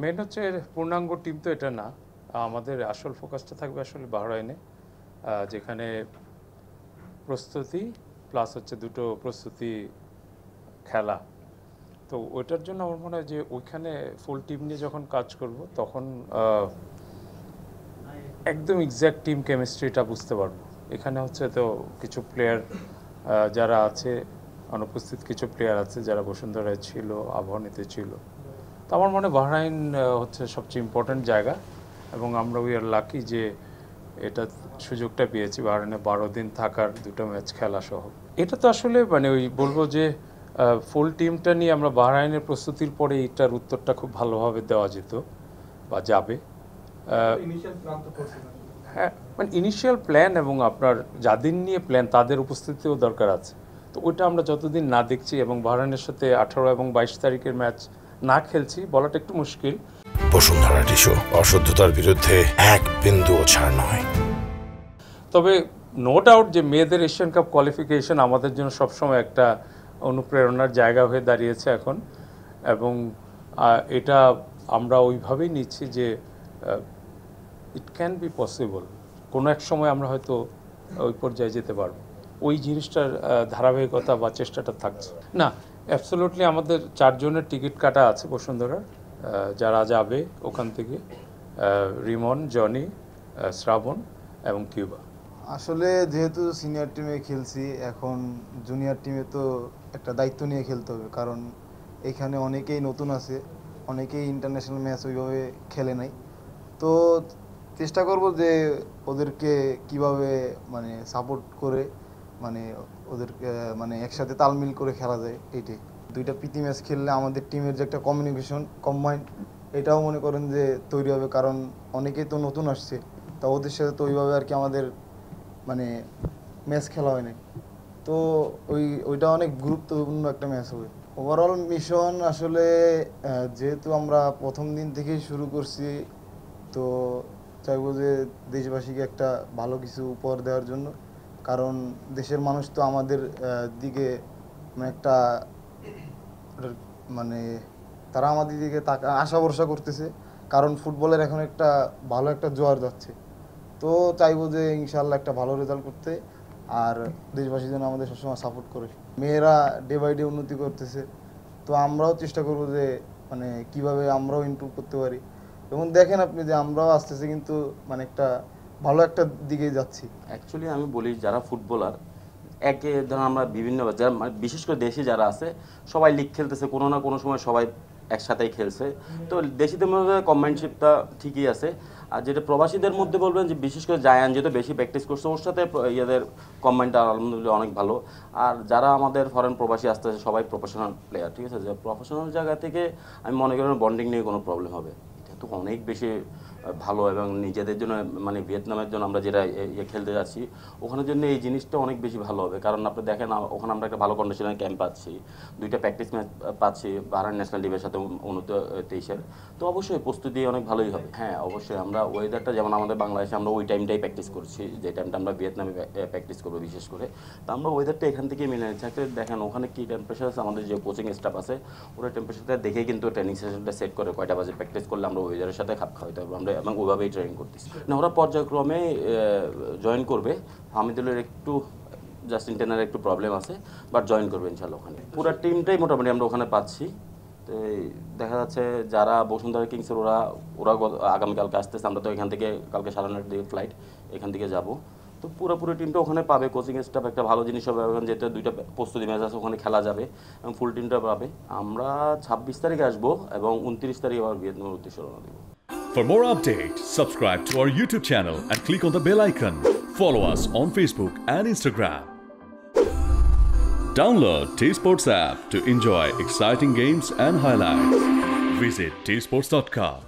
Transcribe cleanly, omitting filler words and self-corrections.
Main হচ্ছে পূর্ণাঙ্গ team তো এটা না, আমাদের আসল ফোকাসটা থাকবে আসলে বাহরাইনে, যেখানে প্রস্তুতি প্লাস হচ্ছে দুটো প্রস্তুতি খেলা। তো ওইটার জন্য আমার মনে হয় যে ওইখানে ফুল টিম নিয়ে যখন কাজ করব তখন একদম এক্স্যাক্ট টিম কেমিস্ট্রিটা বুঝতে পারবো। এখানে হচ্ছে তো কিছু প্লেয়ার যারা আছে, অনুপস্থিত কিছু প্লেয়ার আছে যারা বসুন্ধরায় ছিল, আবাহনীতে ছিল। তো আমার মনে হয় বাহরাইন হচ্ছে সবচেয়ে ইম্পর্ট্যান্ট জায়গা, এবং আমরা উই আর লাকি যে এটা সুযোগটা পেয়েছি বাহরাইনে 12 দিন থাকার, দুটো ম্যাচ খেলা সহ। এটা তো আসলে মানে ওই বলবো যে ফুল টিমটা নিয়ে আমরা বাহরাইনের প্রস্তুতির পরে এটার উত্তরটা খুব ভালোভাবে দেওয়া যেত বা যাবে। হ্যাঁ, মানে ইনিশিয়াল প্ল্যান এবং আপনার যাদের নিয়ে প্ল্যান তাদের উপস্থিতিও দরকার আছে। তো ওইটা আমরা যতদিন না দেখছি, এবং বাহরাইনের সাথে 18 এবং 22 তারিখের ম্যাচ না খেলছি, বলাটা একটু মুশকিল। বসুন্ধরা টিস্যু, অশুদ্ধতার বিরুদ্ধে এক বিন্দুও ছাড় নয়। তবে নো ডাউট যে মেয়েদের এশিয়ান কাপ কোয়ালিফিকেশন আমাদের জন্য সবসময় একটা অনুপ্রেরণার জায়গা হয়ে দাঁড়িয়েছে এখন, এবং এটা আমরা ওইভাবেই নিচ্ছি যে ইট ক্যান বি পসিবল, কোনো এক সময় আমরা হয়তো ওই পর্যায়ে যেতে পারবো। ওই জিনিসটার ধারাবাহিকতা বা চেষ্টাটা থাকছে না। অ্যাবসোলুটলি আমাদের 4 জনের টিকিট কাটা আছে বসুন্ধরার, যারা যাবে ওখান থেকে, রিমন, জনি, শ্রাবণ এবং কিউবা। আসলে যেহেতু সিনিয়র টিমে খেলছি, এখন জুনিয়র টিমে তো একটা দায়িত্ব নিয়ে খেলতে হবে, কারণ এখানে অনেকেই নতুন আছে, অনেকেই ইন্টারন্যাশনাল ম্যাচ ওইভাবে খেলে নাই। তো চেষ্টা করব যে ওদেরকে কিভাবে মানে সাপোর্ট করে মানে ওদেরকে মানে একসাথে তালমিল করে খেলা যায়, এইটাই। দুইটা প্রীতি ম্যাচ খেললে আমাদের টিমের যে একটা কমিউনিকেশন কম্বাইন্ড, এটাও মনে করেন যে তৈরি হবে, কারণ অনেকেই তো নতুন আসছে, তা ওদের সাথে তো ওইভাবে আর কি আমাদের মানে ম্যাচ খেলা হয় নাই। তো ওইটা অনেক গুরুত্বপূর্ণ একটা ম্যাচ হবে। ওভারঅল মিশন আসলে যেহেতু আমরা প্রথম দিন থেকেই শুরু করছি, তো চাইবো যে দেশবাসীকে একটা ভালো কিছু উপহার দেওয়ার জন্য, কারণ দেশের মানুষ তো আমাদের দিকে মানে একটা মানে তারা আমাদের দিকে আশা ভরসা করতেছে, কারণ ফুটবলের এখন একটা ভালো একটা জোয়ার যাচ্ছে। তো চাইবো যে ইনশাল্লাহ একটা ভালো রেজাল্ট করতে, আর দেশবাসী যেন আমাদের সবসময় সাপোর্ট করে। মেয়েরা ডে বাই ডে উন্নতি করতেছে, তো আমরাও চেষ্টা করবো যে মানে কিভাবে আমরাও ইমপ্রুভ করতে পারি। এবং দেখেন আপনি যে আমরাও আসতেছে কিন্তু মানে একটা ভালো একটা দিকে যাচ্ছি। অ্যাকচুয়ালি আমি বলি, যারা ফুটবলার একে ধরুন আমরা বিভিন্ন যারা বিশেষ করে দেশে যারা আছে সবাই লিগ খেলতেছে, কোনো না কোনো সময় সবাই একসাথেই খেলছে। তো দেশিদের মধ্যে কম্বাইনশিপটা ঠিকই আছে। আর যেটা প্রবাসীদের মধ্যে বলবেন যে বিশেষ করে জায়ান যেহেতু বেশি প্র্যাকটিস করছে, ওর সাথে ইয়েদের কম্বাইনটা আলহামদুলিল্লাহ অনেক ভালো। আর যারা আমাদের ফরেন প্রবাসী আসতেছে সবাই প্রফেশনাল প্লেয়ার, ঠিক আছে। যে প্রফেশনাল জায়গা থেকে আমি মনে করি বন্ডিং নিয়ে কোনো প্রবলেম হবে, এটা তো অনেক বেশি ভালো। এবং নিজেদের জন্য মানে ভিয়েতনামের জন্য আমরা যেটা খেলতে যাচ্ছি ওখানের জন্য এই জিনিসটা অনেক বেশি ভালো হবে। কারণ আপনি দেখেন ওখানে আমরা একটা ভালো কন্ডিশনের ক্যাম্প পাচ্ছি, 2টা প্র্যাকটিস ম্যাচ পাচ্ছি বাহরাইন ন্যাশনাল টিমের সাথে 29-এর। তো অবশ্যই প্রস্তুতি অনেক ভালোই হবে। হ্যাঁ অবশ্যই আমরা ওয়েদারটা যেমন আমাদের বাংলাদেশে আমরা ওই টাইমটাই প্র্যাকটিস করছি, যে টাইমটা আমরা ভিয়েতনামে প্র্যাকটিস করবো বিশেষ করে। তো আমরা ওয়েদারটা এখান থেকে মিলে নিচ্ছি। দেখেন ওখানে কী টেম্পারেচার আছে, আমাদের যে কোচিং স্টাফ আছে ওরা টেম্পারেচারটা দেখে কিন্তু ট্রেনিং সেশনটা সেট করে কয়টা বাজে প্র্যাকটিস করলে আমরা ওয়েদারের সাথে খাপ খাওয়াইতে হবে, আমরা এবং ওইভাবেই ট্রেনিং করতেছি না। ওরা পর্যায়ক্রমে জয়েন করবে। হামিদুলের একটু জাস্ট ইন্টারনাল একটু প্রবলেম আছে, বাট জয়েন করবে ইনশাল্লাহ। ওখানে পুরো টিমটাই মোটামুটি আমরা ওখানে পাচ্ছি। তো দেখা যাচ্ছে যারা বসুন্ধরা কিংসের ওরা আগামীকালকে আসতেছে, আমরা তো এখান থেকে কালকে 9:30 দিকে ফ্লাইট, এখান থেকে যাব। তো পুরোপুরি টিমটা ওখানে পাবে, কোচিং স্টাফ একটা ভালো জিনিস হবে। এখন যেহেতু 2টা প্রস্তুতি ম্যাচ আছে ওখানে খেলা যাবে এবং ফুল টিমটা পাবে। আমরা 26 তারিখে আসবো এবং 29 তারিখে আবার ভিয়েতনামের উদ্দেশ্যে রওনা দেবো। For more updates, subscribe to our YouTube channel and click on the bell icon. Follow us on Facebook and Instagram. Download T-Sports app to enjoy exciting games and highlights. Visit tsports.com.